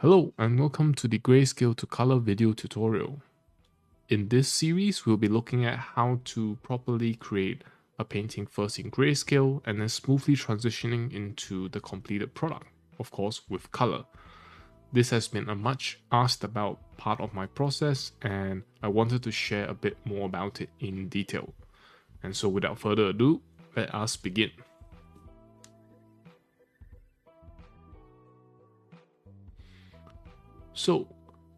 Hello and welcome to the Grayscale to Color video tutorial. In this series, we'll be looking at how to properly create a painting first in grayscale and then smoothly transitioning into the completed product, of course with color. This has been a much asked about part of my process and I wanted to share a bit more about it in detail. And so without further ado, let us begin. So,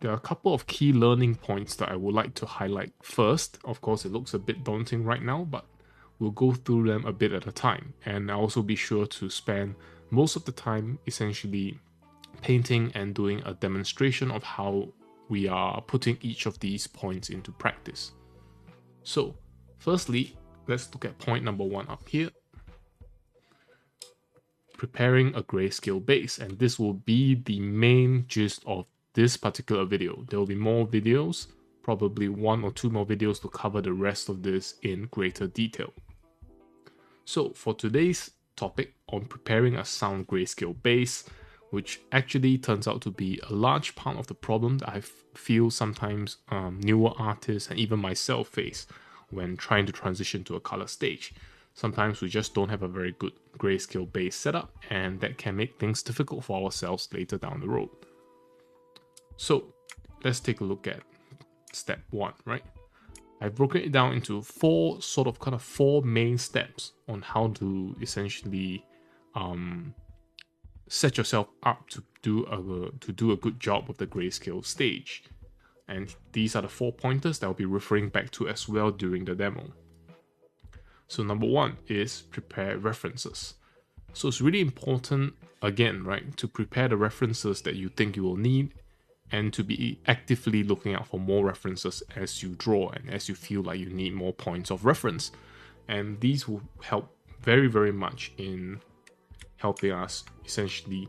there are a couple of key learning points that I would like to highlight first. Of course, it looks a bit daunting right now, but we'll go through them a bit at a time. And I'll also be sure to spend most of the time essentially painting and doing a demonstration of how we are putting each of these points into practice. So, firstly, let's look at point number 1 up here. Preparing a grayscale base, and this will be the main gist of this particular video. There will be more videos, probably 1 or 2 more videos to cover the rest of this in greater detail. So for today's topic on preparing a sound grayscale base, which actually turns out to be a large part of the problem that I feel sometimes newer artists and even myself face when trying to transition to a color stage. Sometimes we just don't have a very good grayscale base setup, and that can make things difficult for ourselves later down the road. So let's take a look at step 1, right? I've broken it down into four main steps on how to essentially set yourself up to do a good job of the grayscale stage. And these are the 4 pointers that I'll be referring back to as well during the demo. So number 1 is prepare references. So it's really important, again, right, to prepare the references that you think you will need and to be actively looking out for more references as you draw and as you feel like you need more points of reference. And these will help very, very much in helping us essentially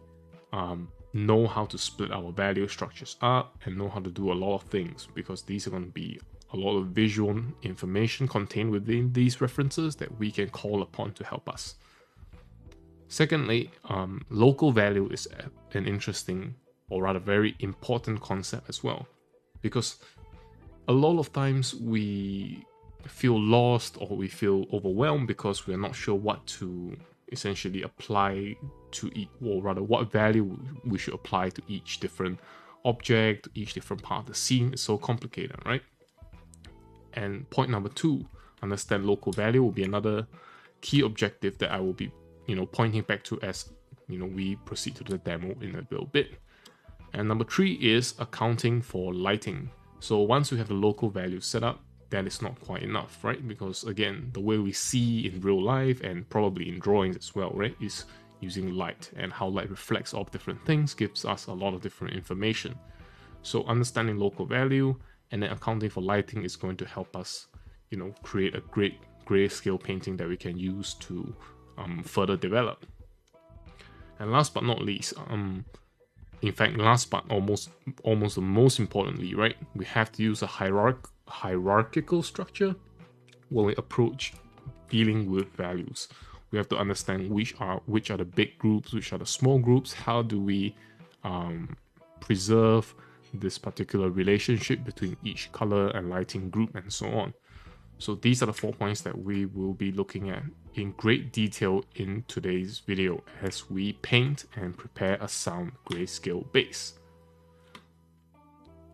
know how to split our value structures up and know how to do a lot of things, because these are going to be a lot of visual information contained within these references that we can call upon to help us. Secondly, local value is an interesting, or rather very important concept as well, because a lot of times we feel lost or we feel overwhelmed because we're not sure what to essentially apply to each, or rather what value we should apply to each different object, each different part of the scene. It's so complicated, right? And point number 2, understand local value, will be another key objective that I will be, pointing back to as, we proceed to the demo in a little bit. And number 3 is accounting for lighting. So once we have the local value set up, that is not quite enough, right? Because again, the way we see in real life and probably in drawings as well, right, is using light, and how light reflects off different things gives us a lot of different information. So understanding local value and then accounting for lighting is going to help us, create a great grayscale painting that we can use to further develop. And last but not least, in fact, last but almost the most importantly, right, we have to use a hierarchical structure when we approach dealing with values. We have to understand which are the big groups, which are the small groups. How do we preserve this particular relationship between each color and lighting group, and so on. So these are the 4 points that we will be looking at in great detail in today's video as we paint and prepare a sound grayscale base.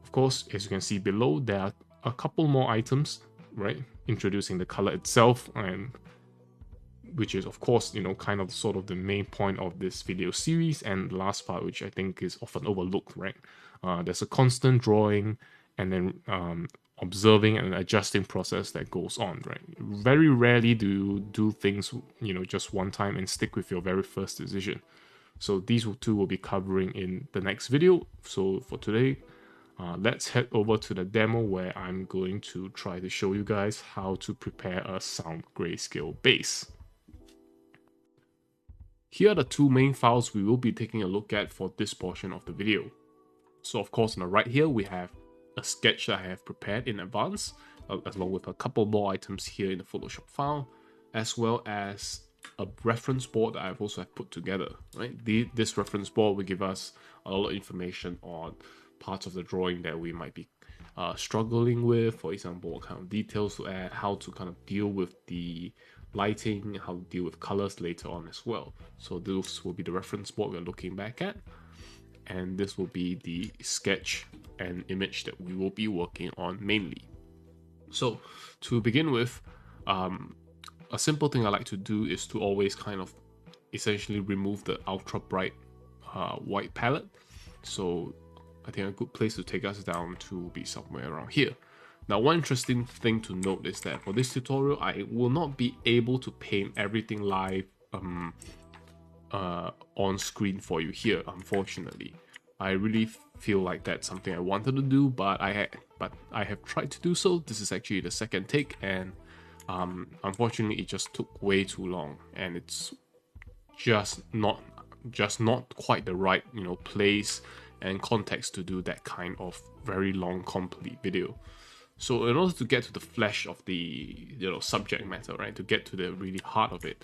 Of course, as you can see below, there are a couple more items, right? Introducing the color itself, and which is of course, kind of sort of the main point of this video series, and the last part, which I think is often overlooked, right? There's a constant drawing and then observing and adjusting process that goes on, right? Very rarely do you do things, just one time and stick with your very first decision. So these two will be covering in the next video. So for today, let's head over to the demo where I'm going to try to show you guys how to prepare a sound grayscale base. Here are the 2 main files we will be taking a look at for this portion of the video. So of course, on the right here, we have a sketch that I have prepared in advance, along with a couple more items here in the Photoshop file, as well as a reference board that I've also put together, right? This reference board will give us a lot of information on parts of the drawing that we might be struggling with. For example, what kind of details to add, how to kind of deal with the lighting, how to deal with colors later on as well. So those will be the reference board we're looking back at, and this will be the sketch and image that we will be working on mainly. So to begin with, a simple thing I like to do is to always kind of essentially remove the ultra bright white palette. So I think a good place to take us down to be somewhere around here. Now, one interesting thing to note is that for this tutorial, I will not be able to paint everything live on screen for you here, unfortunately. I really feel like that's something I wanted to do, but I have tried to do so. This is actually the second take, and unfortunately it just took way too long, and it's just not quite the right place and context to do that kind of very long complete video. So in order to get to the flesh of the subject matter, right, to get to the really heart of it,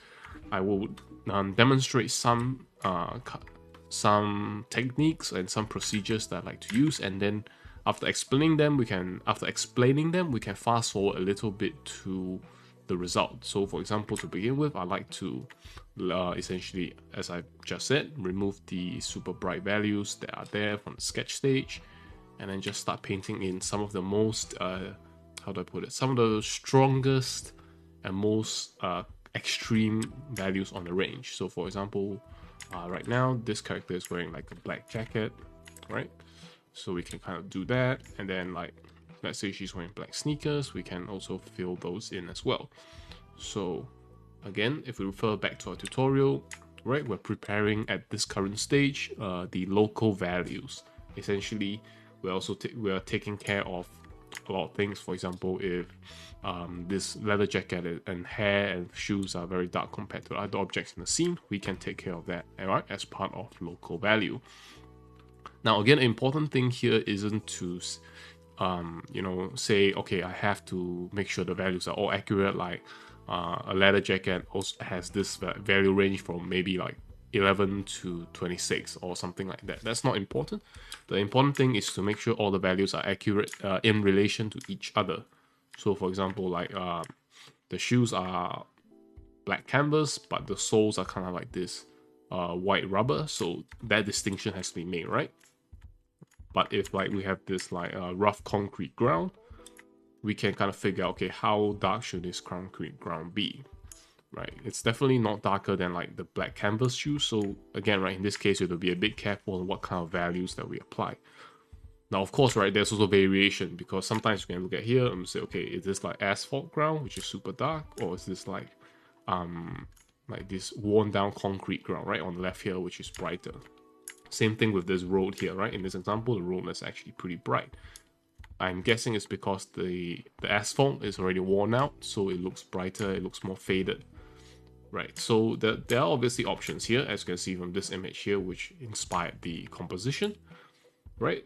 I will demonstrate some techniques and some procedures that I like to use, and then after explaining them, we can fast forward a little bit to the result. So for example, to begin with, I like to essentially, as I just said, remove the super bright values that are there from the sketch stage, and then just start painting in some of the most how do I put it, some of the strongest and most extreme values on the range. So for example, right now this character is wearing like a black jacket, right? So we can kind of do that, and then like let's say she's wearing black sneakers, we can also fill those in as well. So again, if we refer back to our tutorial, right, we're preparing at this current stage the local values. Essentially, we are taking care of a lot of things. For example, if this leather jacket and hair and shoes are very dark compared to other objects in the scene, we can take care of that, right, as part of local value. Now again, an important thing here isn't to say, okay, I have to make sure the values are all accurate. Like a leather jacket also has this value range from maybe like 11 to 26 or something like that. That's not important. The important thing is to make sure all the values are accurate in relation to each other. So for example, like the shoes are black canvas, but the soles are kind of like this white rubber, so that distinction has to be made, right? But if like we have this like rough concrete ground, we can kind of figure out, okay, how dark should this concrete ground be, right? It's definitely not darker than like the black canvas shoes. So again, right, in this case, you have to be a bit careful on what kind of values that we apply. Now, of course, right, there's also variation, because sometimes you can look at here and say, okay, is this like asphalt ground, which is super dark, or is this like this worn down concrete ground, right, on the left here, which is brighter. Same thing with this road here, right? In this example, the road is actually pretty bright. I'm guessing it's because the asphalt is already worn out, so it looks brighter, it looks more faded, right? So there are obviously options here, as you can see from this image here, which inspired the composition, right?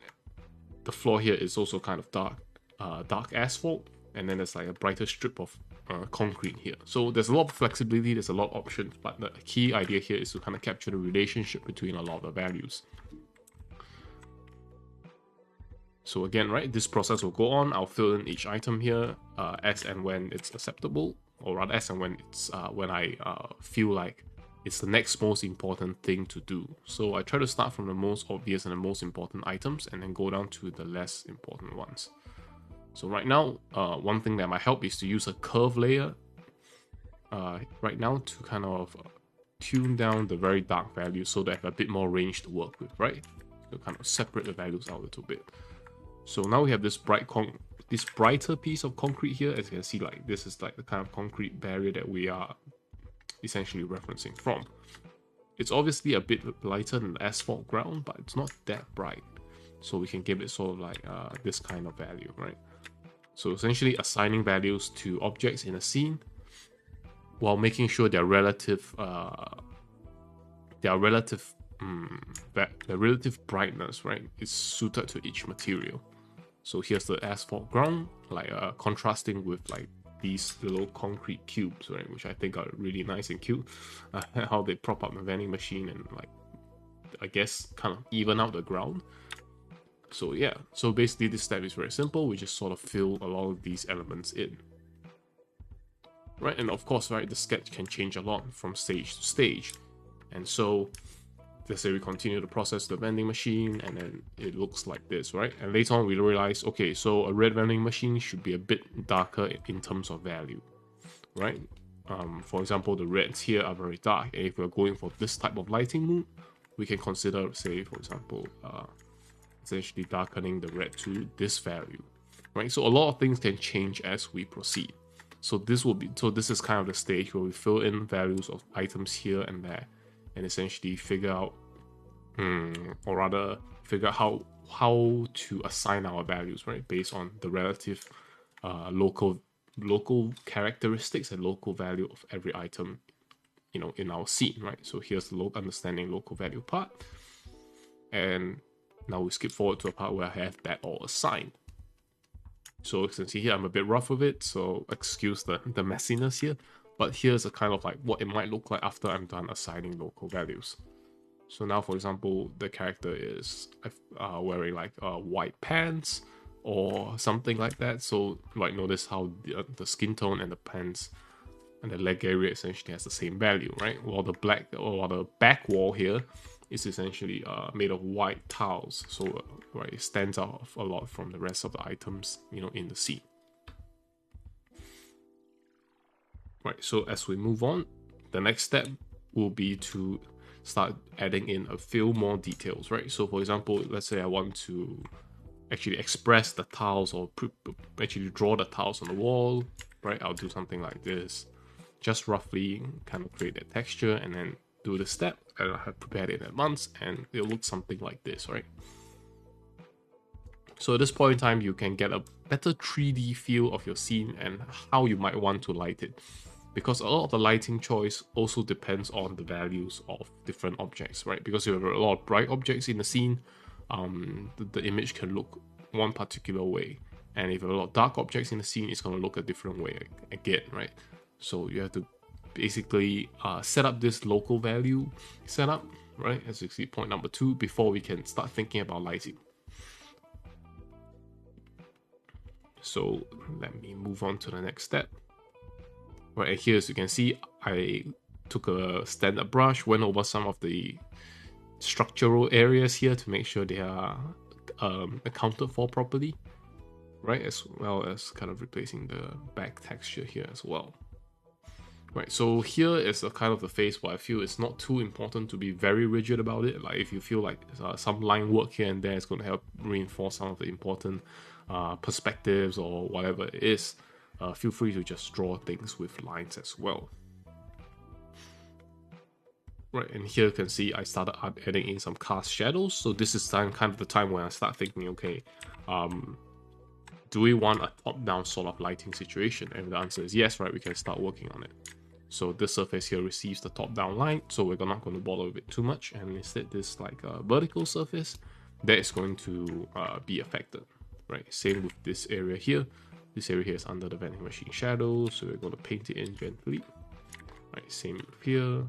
The floor here is also kind of dark asphalt, and then there's like a brighter strip of concrete here. So there's a lot of flexibility, there's a lot of options, but the key idea here is to kind of capture the relationship between a lot of the values. So again, right, this process will go on. I'll fill in each item here as and when it's acceptable, or rather as and when it's when I feel like it's the next most important thing to do. So I try to start from the most obvious and the most important items, and then go down to the less important ones. So right now, one thing that might help is to use a curve layer right now to kind of tune down the very dark values so they have a bit more range to work with, right? To kind of separate the values out a little bit. So now we have this brighter piece of concrete here. As you can see, like this is like the kind of concrete barrier that we are essentially referencing from. It's obviously a bit lighter than the asphalt ground, but it's not that bright. So we can give it sort of like this kind of value, right? So essentially assigning values to objects in a scene while making sure their relative brightness, right, is suited to each material. So here's the asphalt ground, like contrasting with like these little concrete cubes, right, which I think are really nice and cute. How they prop up the vending machine and like, I guess, kind of even out the ground. So yeah, so basically this step is very simple. We just sort of fill a lot of these elements in. Right, and of course, right, the sketch can change a lot from stage to stage. And so, let's say we continue to process the vending machine, and then it looks like this, right? And later on, we realize, okay, so a red vending machine should be a bit darker in terms of value, right? For example, the reds here are very dark, and if we're going for this type of lighting mood, we can consider, say, for example, essentially darkening the red to this value, right? So a lot of things can change as we proceed. So this is kind of the stage where we fill in values of items here and there, and essentially figure out, or rather figure out how to assign our values, right, based on the relative local characteristics and local value of every item, in our scene, right? So here's the understanding local value part, and now we skip forward to a part where I have that all assigned. So as you can see here, I'm a bit rough with it, so excuse the messiness here. But here's a kind of like what it might look like after I'm done assigning local values. So now, for example, the character is wearing like white pants or something like that. So like notice how the skin tone and the pants and the leg area essentially has the same value, right? While the back wall here is essentially made of white tiles, so right, it stands out a lot from the rest of the items, in the scene. Right, so as we move on, the next step will be to start adding in a few more details, right? So for example, let's say I want to actually express the tiles or actually draw the tiles on the wall, right? I'll do something like this, just roughly kind of create that texture and then do the step. I have prepared it in advance, and it'll look something like this, right? So at this point in time, you can get a better 3D feel of your scene and how you might want to light it, because a lot of the lighting choice also depends on the values of different objects, right? Because if you have a lot of bright objects in the scene, the image can look one particular way, and if you have a lot of dark objects in the scene, it's going to look a different way again, right? So you have to basically set up this local value setup, right, as you see point number 2, before we can start thinking about lighting. So let me move on to the next step. Right, and here as you can see, I took a standard brush, went over some of the structural areas here to make sure they are accounted for properly, right, as well as kind of replacing the back texture here as well. Right, so here is a kind of the phase where I feel it's not too important to be very rigid about it. Like if you feel like some line work here and there is going to help reinforce some of the important perspectives or whatever it is, feel free to just draw things with lines as well. Right, and here you can see I started adding in some cast shadows. So this is kind of the time when I start thinking, okay, do we want a top-down sort of lighting situation? And the answer is yes, right, we can start working on it. So this surface here receives the top-down light, so we're not going to bother with it too much, and instead this like a vertical surface that is going to be affected, right? Same with this area here. This area here is under the vending machine shadow, so we're going to paint it in gently. Right, same here.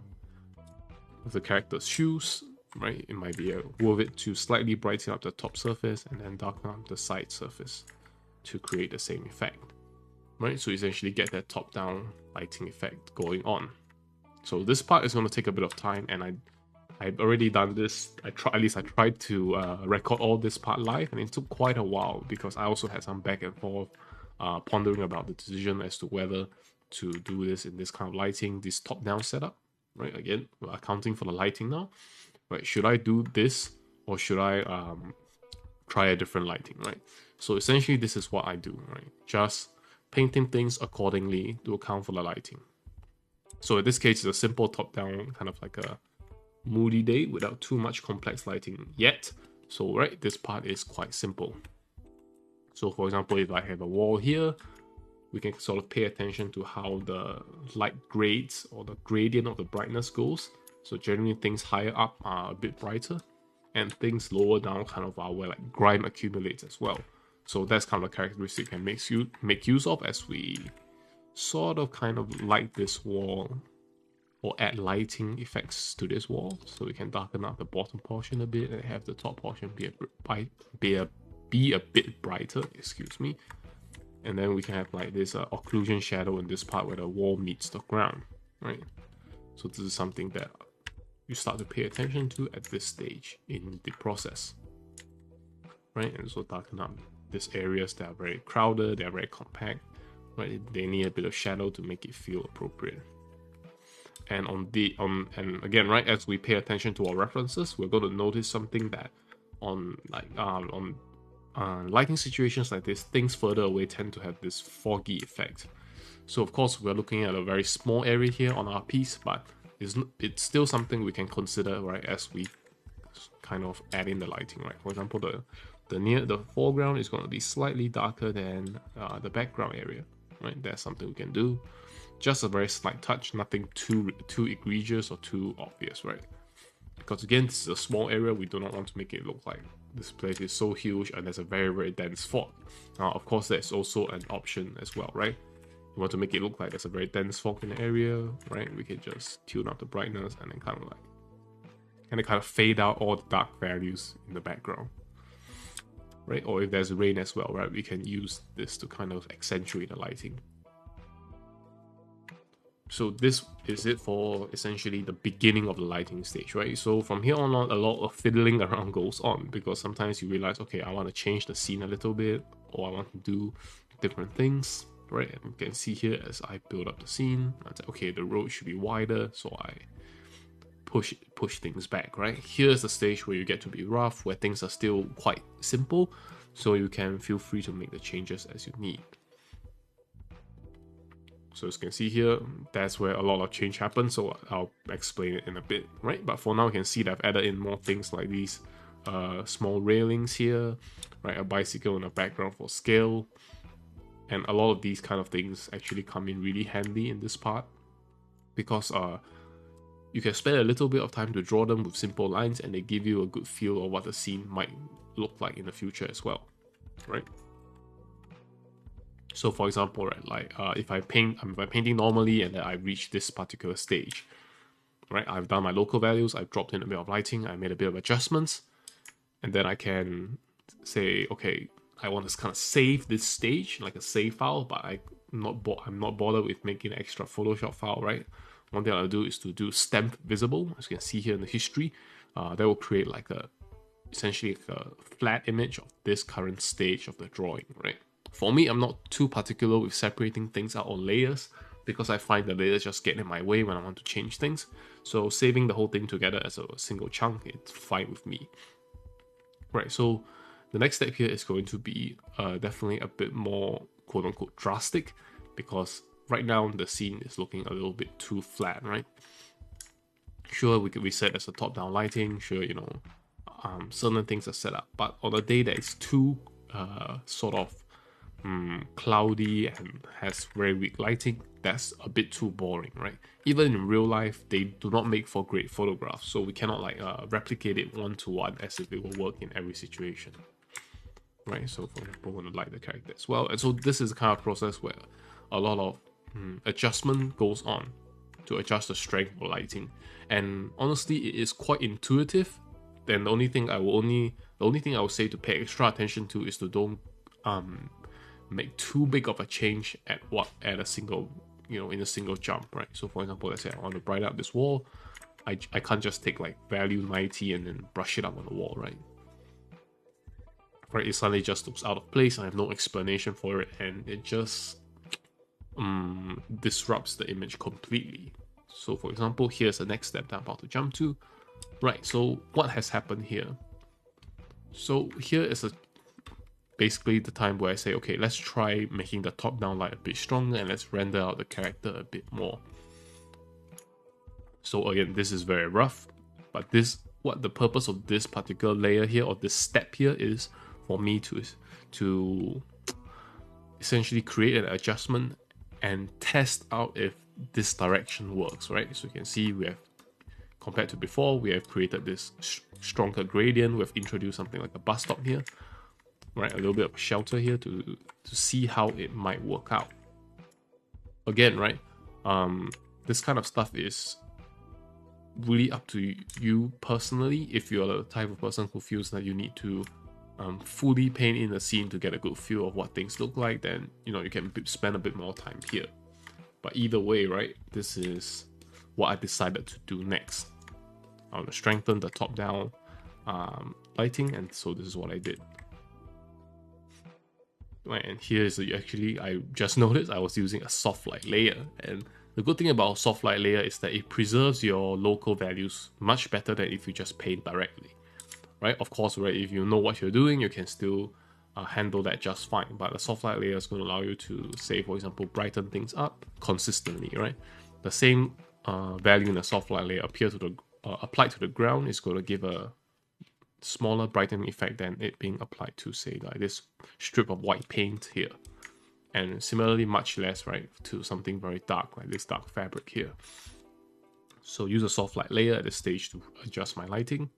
With the character's shoes, right, it might be worth it to slightly brighten up the top surface and then darken up the side surface to create the same effect. Right, so essentially get that top-down lighting effect going on. So this part is going to take a bit of time, and I've already done this. I tried to record all this part live, and it took quite a while because I also had some back and forth pondering about the decision as to whether to do this in this kind of lighting, this top-down setup. Right, again, we're accounting for the lighting now. Right, should I do this or should I try a different lighting? Right, so essentially this is what I do. Right, just painting things accordingly to account for the lighting. So in this case, it's a simple top-down kind of like a moody day without too much complex lighting yet. So right, this part is quite simple. So for example, if I have a wall here, we can sort of pay attention to how the light grades or the gradient of the brightness goes. So generally things higher up are a bit brighter, and things lower down kind of are where like grime accumulates as well. So that's kind of a characteristic we can make use of as we sort of kind of light this wall or add lighting effects to this wall. So we can darken up the bottom portion a bit and have the top portion be a bit brighter, excuse me. And then we can have like this occlusion shadow in this part where the wall meets the ground, right? So this is something that you start to pay attention to at this stage in the process, right? And so darken up these areas that are very crowded, they are very compact, right? They need a bit of shadow to make it feel appropriate. And and again, right, as we pay attention to our references, we're going to notice something that on lighting situations like this, things further away tend to have this foggy effect. So of course we're looking at a very small area here on our piece, but it's still something we can consider, right, as we kind of add in the lighting, right? For example, the foreground is going to be slightly darker than the background area, right? That's something we can do. Just a very slight touch, nothing too egregious or too obvious, right? Because again, this is a small area, we do not want to make it look like this place is so huge and there's a very, very dense fog. Of course, there's also an option as well, right? You want to make it look like there's a very dense fog in the area, right? We can just tune up the brightness and then kind of fade out all the dark values in the background, right? Or if there's rain as well, right? We can use this to kind of accentuate the lighting. So this is it for essentially the beginning of the lighting stage, right? So from here on, a lot of fiddling around goes on, because sometimes you realize, okay, I want to change the scene a little bit, or I want to do different things, right? And you can see here as I build up the scene, I say, okay, the road should be wider, so I push things back, right? Here's the stage where you get to be rough, where things are still quite simple, so you can feel free to make the changes as you need. So as you can see here, that's where a lot of change happens, so I'll explain it in a bit, right? But for now, you can see that I've added in more things like these small railings here, right? A bicycle in the background for scale. And a lot of these kind of things actually come in really handy in this part, because you can spend a little bit of time to draw them with simple lines, and they give you a good feel of what the scene might look like in the future as well, right? So for example, right, like if I'm painting normally and then I reach this particular stage, right, I've done my local values, I've dropped in a bit of lighting, I made a bit of adjustments, and then I can say, okay, I want to kind of save this stage like a save file, but I'm not bothered with making an extra Photoshop file, right? One thing I'll do is to do stamp visible, as you can see here in the history. That will create like essentially a flat image of this current stage of the drawing, right? For me, I'm not too particular with separating things out on layers, because I find the layers just get in my way when I want to change things. So saving the whole thing together as a single chunk, it's fine with me. Right, so the next step here is going to be definitely a bit more quote-unquote drastic, because right now the scene is looking a little bit too flat, right? Sure, we could reset as a top-down lighting, sure, you know, certain things are set up, but on a day that is too sort of cloudy and has very weak lighting, that's a bit too boring, right? Even in real life, they do not make for great photographs, so we cannot like replicate it one-to-one as if it will work in every situation, right? So for example, we want to light the character as well, and so this is the kind of process where a lot of adjustment goes on to adjust the strength of lighting, and honestly, it is quite intuitive. Then the only thing I will say to pay extra attention to is to don't make too big of a change at a single, in a single jump, right? So for example, let's say I want to brighten up this wall, I can't just take like value 90 and then brush it up on the wall, right? Right, it suddenly just looks out of place. I have no explanation for it, and it just disrupts the image completely. So for example, here's the next step that I'm about to jump to. Right, so what has happened here? So here is basically the time where I say, okay, let's try making the top-down light a bit stronger, and let's render out the character a bit more. So again, this is very rough, but what the purpose of this particular layer here, or this step here, is for me to essentially create an adjustment and test out if this direction works, right? So you can see we have, compared to before, we have created this stronger gradient. We've introduced something like a bus stop here, right? A little bit of shelter here to see how it might work out. again, right, this kind of stuff is really up to you personally. If you're the type of person who feels that you need to fully paint in the scene to get a good feel of what things look like, then you can spend a bit more time here. But either way, right, this is what I decided to do next. I want to strengthen the top-down lighting, and so this is what I did. Right, and here is actually, I just noticed I was using a soft light layer, and the good thing about a soft light layer is that it preserves your local values much better than if you just paint directly. Right, of course, right, if you know what you're doing, you can still handle that just fine. But the soft light layer is going to allow you to, say, for example, brighten things up consistently, right? The same value in the soft light layer applied to the ground is going to give a smaller brightening effect than it being applied to, say, like this strip of white paint here. And similarly, much less, right, to something very dark, like this dark fabric here. So use a soft light layer at this stage to adjust my lighting.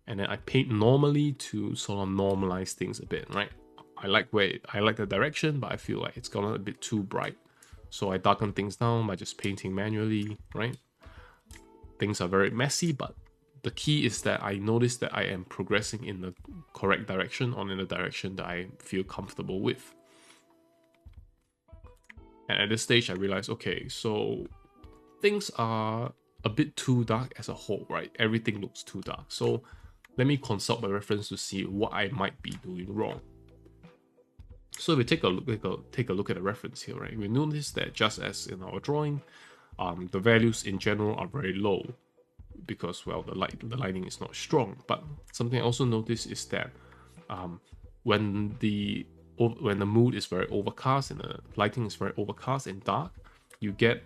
And then I paint normally to sort of normalize things a bit, right? I like the direction, but I feel like it's gone a bit too bright. So I darken things down by just painting manually, right? Things are very messy, but the key is that I notice that I am progressing in the correct direction, or in the direction that I feel comfortable with. And at this stage, I realized, okay, so things are a bit too dark as a whole, right? Everything looks too dark. So let me consult my reference to see what I might be doing wrong. So if we take a look at the reference here, right? We notice that just as in our drawing, the values in general are very low because, well, the lighting is not strong. But something I also notice is that when the mood is very overcast and the lighting is very overcast and dark, you get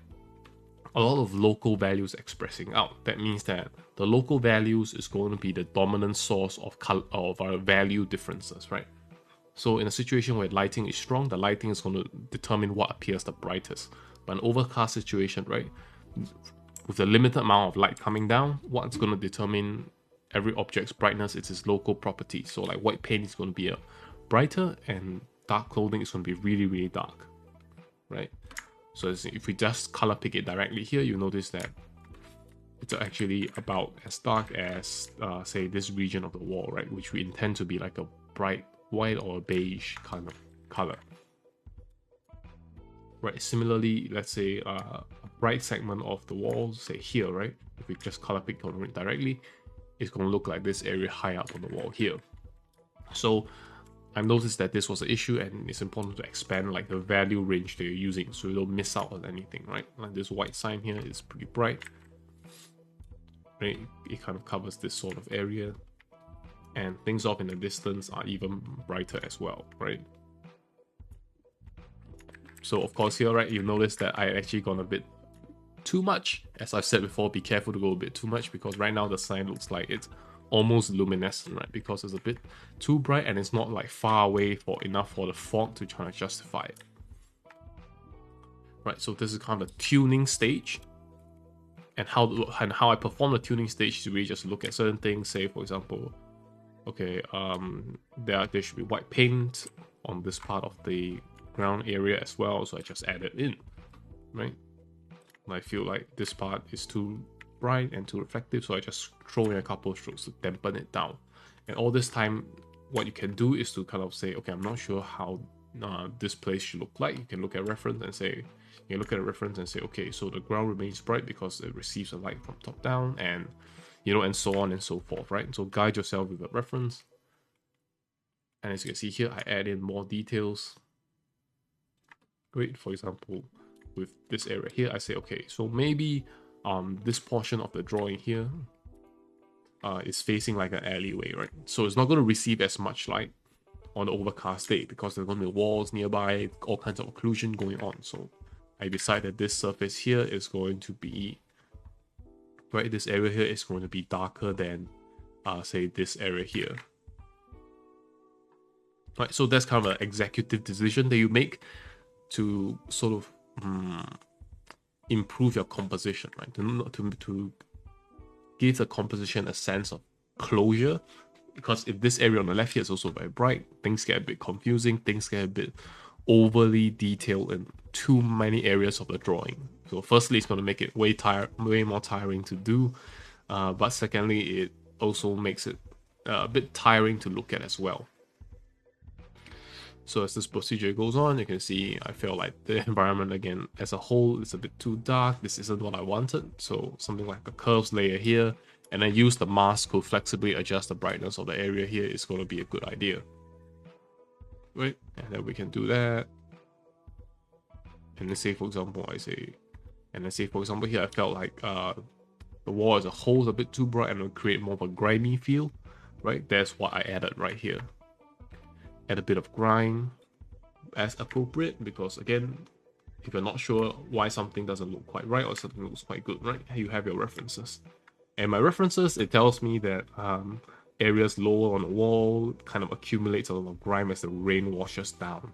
a lot of local values expressing out. That means that the local values is going to be the dominant source of our value differences, right? So in a situation where lighting is strong, the lighting is going to determine what appears the brightest. But an overcast situation, right, with the limited amount of light coming down, what's going to determine every object's brightness is its local property. So like white paint is going to be brighter, and dark clothing is going to be really, really dark, right? So if we just color pick it directly here, you notice that it's actually about as dark as, say, this region of the wall, right? Which we intend to be like a bright white or a beige kind of color. Right, similarly, let's say a bright segment of the wall, say here, right? If we just color pick on it directly, it's going to look like this area high up on the wall here. So I've noticed that this was an issue, and it's important to expand like the value range that you're using so you don't miss out on anything, right? Like this white sign here is pretty bright, right? It kind of covers this sort of area, and things off in the distance are even brighter as well, right? So of course here, right, you notice that I actually gone a bit too much. As I've said before, be careful to go a bit too much, because right now the sign looks like it's almost luminescent, right? Because it's a bit too bright and it's not like far away enough for the fog to try to justify it. Right, so this is kind of the tuning stage. And how I perform the tuning stage is really just look at certain things. Say, for example, okay, there should be white paint on this part of the ground area as well, so I just add it in, right? And I feel like this part is too bright and too reflective, so I just throw in a couple of strokes to dampen it down. And all this time, what you can do is to kind of say, okay, I'm not sure how this place should look like. You can look at reference and say, okay, so the ground remains bright because it receives a light from top down, and and so on and so forth, right? So guide yourself with a reference. And as you can see here, I add in more details. Great, for example, with this area here, I say, okay, so maybe this portion of the drawing here is facing like an alleyway, right? So it's not going to receive as much light on the overcast day because there's going to be walls nearby, all kinds of occlusion going on. So I decide that this surface here is going to be, right, this area here is going to be darker than, say, this area here. Right, so that's kind of an executive decision that you make to sort of improve your composition, right? To give the composition a sense of closure, because if this area on the left here is also very bright, things get a bit confusing, things get a bit overly detailed in too many areas of the drawing. So firstly, it's going to make it way more tiring to do, but secondly, it also makes it a bit tiring to look at as well. So as this procedure goes on, you can see I feel like the environment again as a whole is a bit too dark. This isn't what I wanted. So something like a curves layer here, and then use the mask to flexibly adjust the brightness of the area here is going to be a good idea. Right, and then we can do that. And let's say for example, here I felt like the wall as a whole is a bit too bright and it will create more of a grimy feel. Right, that's what I added right here. Add a bit of grime as appropriate, because again, if you're not sure why something doesn't look quite right or something looks quite good, right, you have your references. And my references, it tells me that areas lower on the wall kind of accumulates a lot of grime as the rain washes down.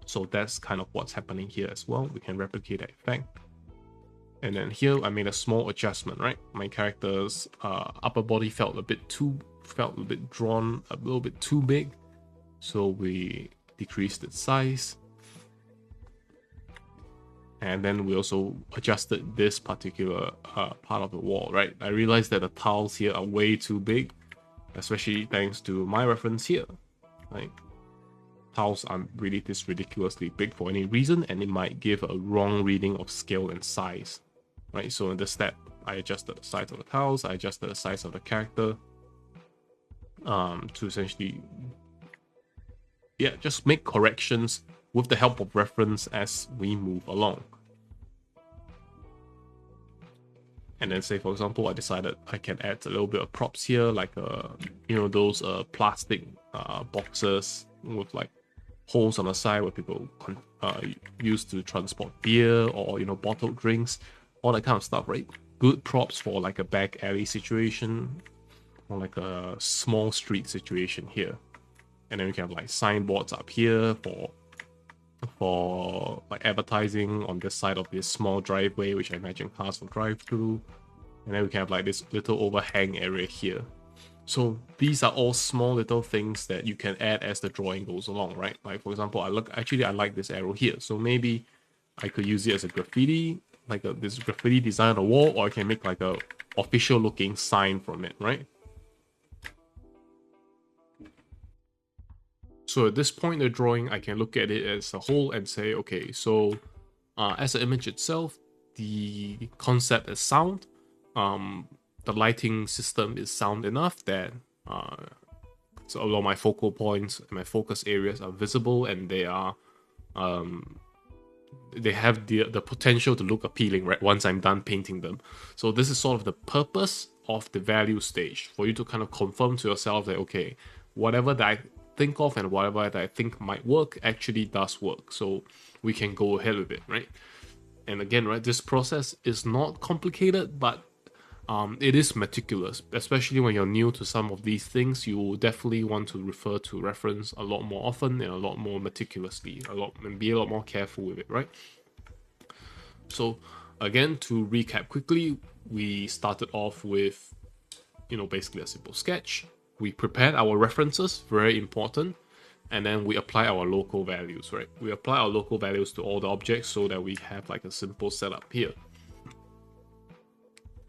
So that's kind of what's happening here as well. We can replicate that effect. And then here I made a small adjustment, right? My character's upper body felt a bit drawn, a little bit too big. So we decreased its size. And then we also adjusted this particular part of the wall, right? I realized that the tiles here are way too big, especially thanks to my reference here. Like, tiles aren't really this ridiculously big for any reason, and it might give a wrong reading of scale and size, right? So in this step, I adjusted the size of the tiles, I adjusted the size of the character to essentially, yeah, just make corrections with the help of reference as we move along. And then say, for example, I decided I can add a little bit of props here, like those plastic boxes with like holes on the side where people use to transport beer or bottled drinks, all that kind of stuff, right? Good props for like a back alley situation or like a small street situation here. And then we can have like signboards up here for like advertising on this side of this small driveway, which I imagine cars will drive through. And then we can have like this little overhang area here. So these are all small little things that you can add as the drawing goes along, right? Like for example, I like this arrow here. So maybe I could use it as a graffiti, like this graffiti design on the wall, or I can make like a official looking sign from it, right? So at this point in the drawing, I can look at it as a whole and say, okay, so as an image itself, the concept is sound. The lighting system is sound enough that so a lot of my focal points and my focus areas are visible, and they are they have the potential to look appealing, right, once I'm done painting them. So this is sort of the purpose of the value stage, for you to kind of confirm to yourself that, okay, whatever that I think of and whatever that I think might work actually does work, so we can go ahead with it, right? And again, right, this process is not complicated, but it is meticulous, especially when you're new to some of these things. You will definitely want to refer to reference a lot more often and a lot more meticulously, and be a lot more careful with it, right? So again, to recap quickly, we started off with, basically a simple sketch. We prepared our references, very important, and then we apply our local values, right? We apply our local values to all the objects so that we have like a simple setup here.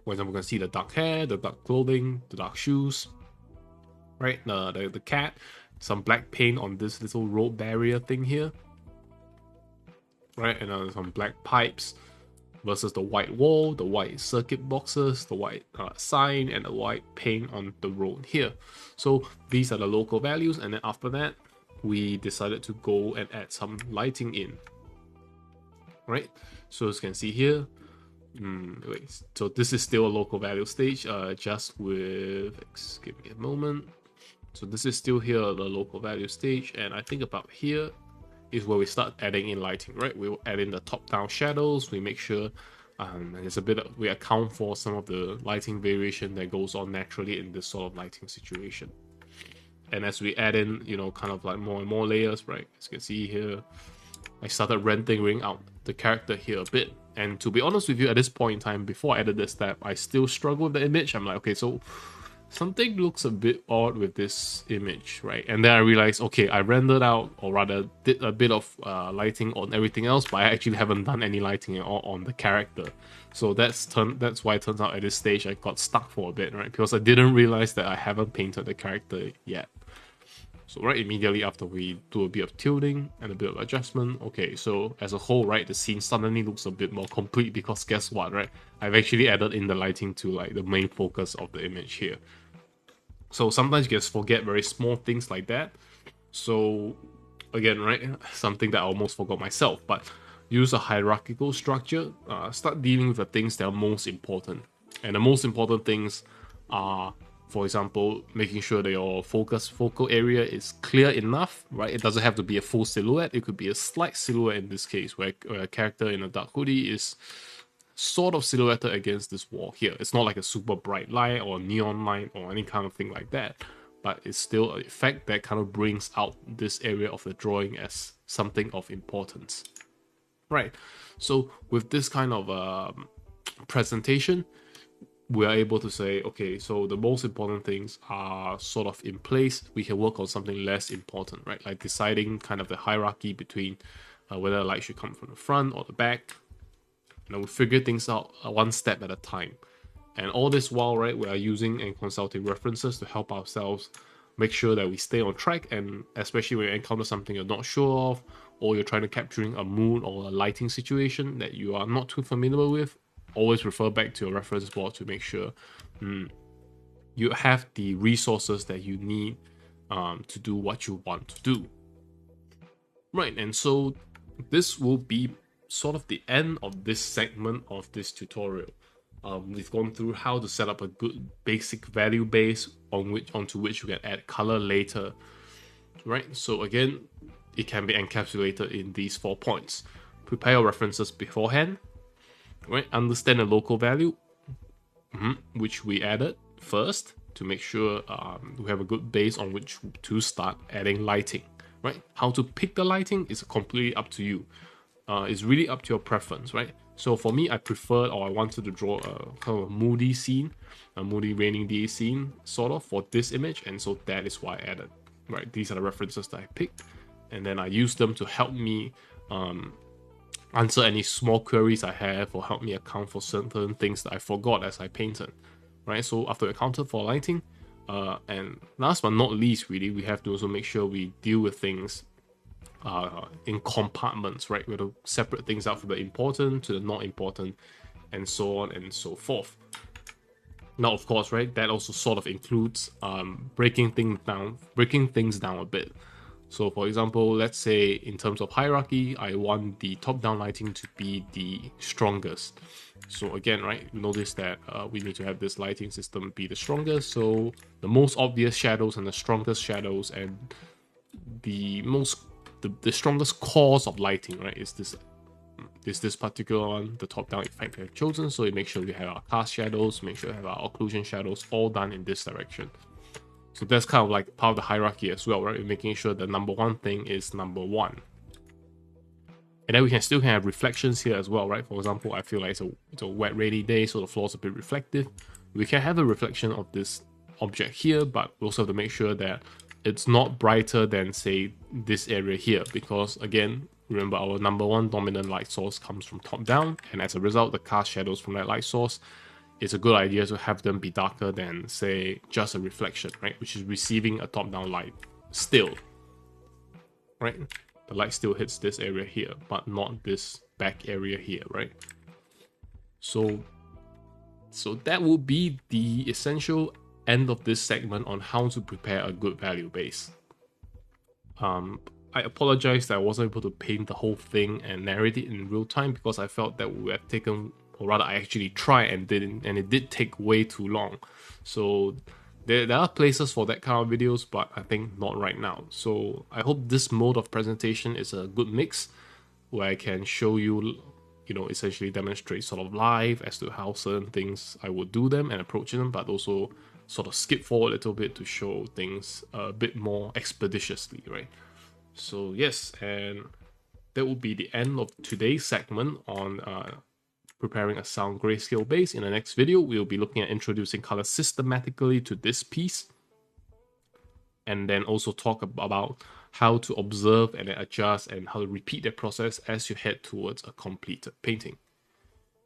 For example, we can see the dark hair, the dark clothing, the dark shoes, right? The cat, some black paint on this little road barrier thing here, right? And some black pipes versus the white wall, the white circuit boxes, the white sign, and the white paint on the road here. So these are the local values, and then after that, we decided to go and add some lighting in, right? So as you can see here, so this is still a local value stage, just with, give me a moment. So this is still here, the local value stage, and I think about here is where we start adding in lighting, right? We will add in the top-down shadows. We make sure there's a bit of, we account for some of the lighting variation that goes on naturally in this sort of lighting situation. And as we add in, kind of like more and more layers, right? As you can see here, I started rendering out the character here a bit. And to be honest with you, at this point in time, before I added this step, I still struggle with the image. I'm like, okay, so something looks a bit odd with this image, right? And then I realized, okay, I rendered out, or rather did a bit of lighting on everything else, but I actually haven't done any lighting at all on the character. So that's why it turns out at this stage I got stuck for a bit, right? Because I didn't realize that I haven't painted the character yet. So right immediately after we do a bit of tilting and a bit of adjustment, okay, so as a whole, right, the scene suddenly looks a bit more complete because guess what, right? I've actually added in the lighting to like the main focus of the image here. So sometimes you just forget very small things like that. So again, right, something that I almost forgot myself, but use a hierarchical structure, start dealing with the things that are most important. And the most important things are, for example, making sure that your focal area is clear enough, right? It doesn't have to be a full silhouette. It could be a slight silhouette in this case, where a character in a dark hoodie is sort of silhouetted against this wall here. It's not like a super bright light or neon light or any kind of thing like that, but it's still an effect that kind of brings out this area of the drawing as something of importance. Right, so with this kind of presentation, we are able to say, okay, so the most important things are sort of in place. We can work on something less important, right? Like deciding kind of the hierarchy between whether the light should come from the front or the back. You know, we figure things out one step at a time. And all this while, right, we are using and consulting references to help ourselves make sure that we stay on track, and especially when you encounter something you're not sure of, or you're trying to capturing a mood or a lighting situation that you are not too familiar with, always refer back to your reference board to make sure you have the resources that you need to do what you want to do. Right, and so this will be sort of the end of this segment of this tutorial. We've gone through how to set up a good basic value base onto which you can add color later. Right, so again, it can be encapsulated in these 4 points. Prepare your references beforehand. Right, understand the local value, which we added first to make sure we have a good base on which to start adding lighting. Right, how to pick the lighting is completely up to you. It's really up to your preference, right? So for me, I preferred, or I wanted to draw a kind of a moody scene, a moody raining day scene, sort of, for this image, and so that is why I added. Right, these are the references that I picked, and then I used them to help me answer any small queries I have, or help me account for certain things that I forgot as I painted. Right, so after we accounted for lighting, and last but not least, really, we have to also make sure we deal with things in compartments, right? We have to separate things out from the important to the not important, and so on and so forth. Now, of course, right, that also sort of includes breaking things down a bit. So for example, let's say in terms of hierarchy, I want the top-down lighting to be the strongest. So again, right, notice that we need to have this lighting system be the strongest. So the most obvious shadows and the strongest shadows and the strongest cause of lighting, right, is this particular one, the top-down effect we have chosen. So we make sure we have our cast shadows, make sure we have our occlusion shadows all done in this direction. So that's kind of like part of the hierarchy as well, right? We're making sure the number one thing is number one. And then we can still have reflections here as well, right? For example, I feel like it's a wet, rainy day, so the floor's a bit reflective. We can have a reflection of this object here, but we also have to make sure that it's not brighter than, say, this area here, because again, remember our number one dominant light source comes from top down, and as a result, the cast shadows from that light source, it's a good idea to have them be darker than, say, just a reflection, right? Which is receiving a top-down light still, right? The light still hits this area here, but not this back area here, right? So that will be the essential end of this segment on how to prepare a good value base. I apologize that I wasn't able to paint the whole thing and narrate it in real time, because I felt that would have taken, or rather I actually tried and didn't, and it did take way too long. So there are places for that kind of videos, but I think not right now. So I hope this mode of presentation is a good mix, where I can show you, essentially demonstrate sort of live as to how certain things I would do them and approach them, but also sort of skip forward a little bit to show things a bit more expeditiously, right? So yes, and that will be the end of today's segment on preparing a sound grayscale base. In the next video, we'll be looking at introducing color systematically to this piece, and then also talk about how to observe and adjust and how to repeat that process as you head towards a completed painting.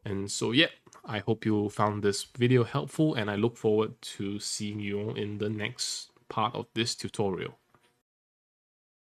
And so yeah, I hope you found this video helpful, and I look forward to seeing you in the next part of this tutorial.